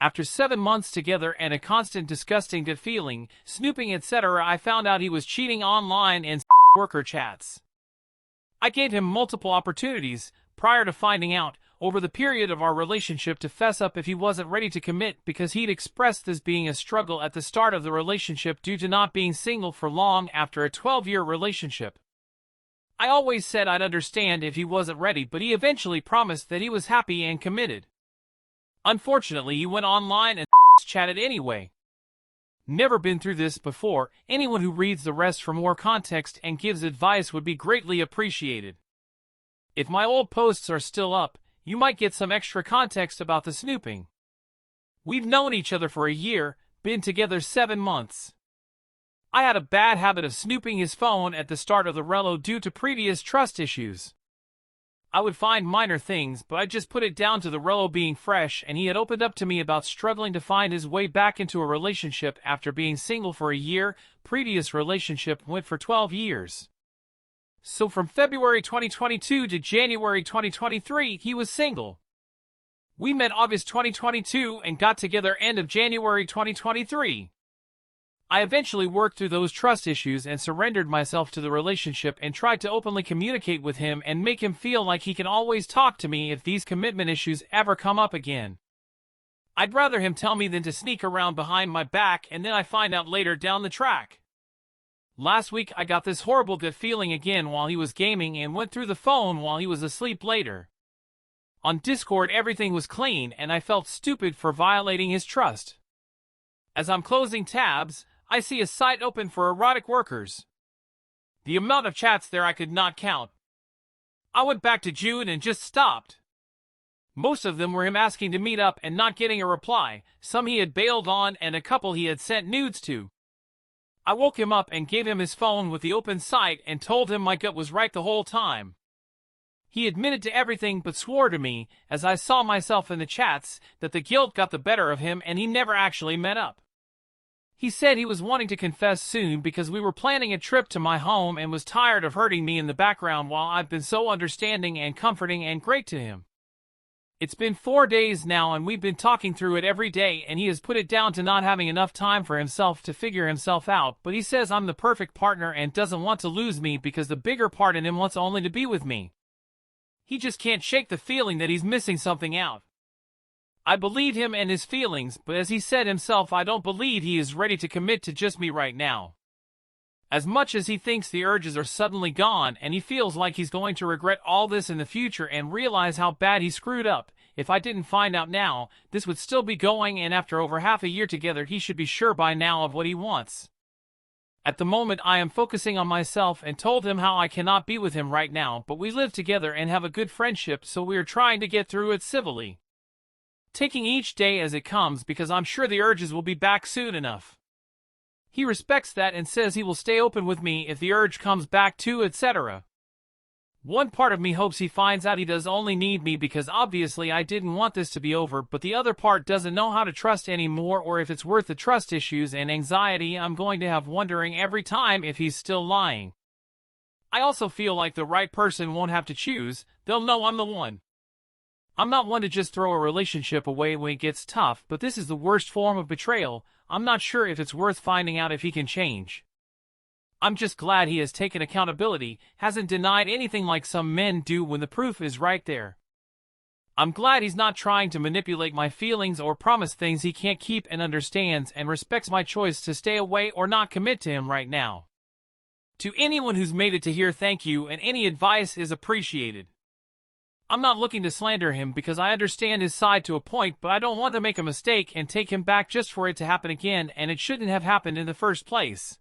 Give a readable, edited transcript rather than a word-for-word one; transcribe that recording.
After 7 months together and a constant disgusting gut feeling, snooping etc., I found out he was cheating online in worker chats. I gave him multiple opportunities, prior to finding out, over the period of our relationship to fess up if he wasn't ready to commit because he'd expressed this being a struggle at the start of the relationship due to not being single for long after a 12-year relationship. I always said I'd understand if he wasn't ready, but he eventually promised that he was happy and committed. Unfortunately, he went online and chatted anyway. Never been through this before. Anyone who reads the rest for more context and gives advice would be greatly appreciated. If my old posts are still up, you might get some extra context about the snooping. We've known each other for a year, been together 7 months. I had a bad habit of snooping his phone at the start of the relo due to previous trust issues. I would find minor things, but I just put it down to the relo being fresh, and he had opened up to me about struggling to find his way back into a relationship after being single for a year. Previous relationship went for 12 years. So from February 2022 to January 2023, he was single. We met August 2022 and got together end of January 2023. I eventually worked through those trust issues and surrendered myself to the relationship and tried to openly communicate with him and make him feel like he can always talk to me if these commitment issues ever come up again. I'd rather him tell me than to sneak around behind my back and then I find out later down the track. Last week I got this horrible gut feeling again while he was gaming and went through the phone while he was asleep later. On Discord everything was clean and I felt stupid for violating his trust. As I'm closing tabs, I see a site open for erotic workers. The amount of chats there I could not count. I went back to June and just stopped. Most of them were him asking to meet up and not getting a reply, some he had bailed on and a couple he had sent nudes to. I woke him up and gave him his phone with the open site and told him my gut was right the whole time. He admitted to everything but swore to me, as I saw myself in the chats, that the guilt got the better of him and he never actually met up. He said he was wanting to confess soon because we were planning a trip to my home and was tired of hurting me in the background while I've been so understanding and comforting and great to him. It's been 4 days now and we've been talking through it every day and he has put it down to not having enough time for himself to figure himself out, but he says I'm the perfect partner and doesn't want to lose me because the bigger part in him wants only to be with me. He just can't shake the feeling that he's missing something out. I believe him and his feelings, but as he said himself, I don't believe he is ready to commit to just me right now. As much as he thinks the urges are suddenly gone and he feels like he's going to regret all this in the future and realize how bad he screwed up, if I didn't find out now, this would still be going, and after over half a year together he should be sure by now of what he wants. At the moment I am focusing on myself and told him how I cannot be with him right now, but we live together and have a good friendship, so we are trying to get through it civilly. Taking each day as it comes because I'm sure the urges will be back soon enough. He respects that and says he will stay open with me if the urge comes back too, etc. One part of me hopes he finds out he does only need me because obviously I didn't want this to be over, but the other part doesn't know how to trust anymore or if it's worth the trust issues and anxiety I'm going to have wondering every time if he's still lying. I also feel like the right person won't have to choose, they'll know I'm the one. I'm not one to just throw a relationship away when it gets tough, but this is the worst form of betrayal. I'm not sure if it's worth finding out if he can change. I'm just glad he has taken accountability, hasn't denied anything like some men do when the proof is right there. I'm glad he's not trying to manipulate my feelings or promise things he can't keep and understands and respects my choice to stay away or not commit to him right now. To anyone who's made it to here, thank you, and any advice is appreciated. I'm not looking to slander him because I understand his side to a point, but I don't want to make a mistake and take him back just for it to happen again, and it shouldn't have happened in the first place.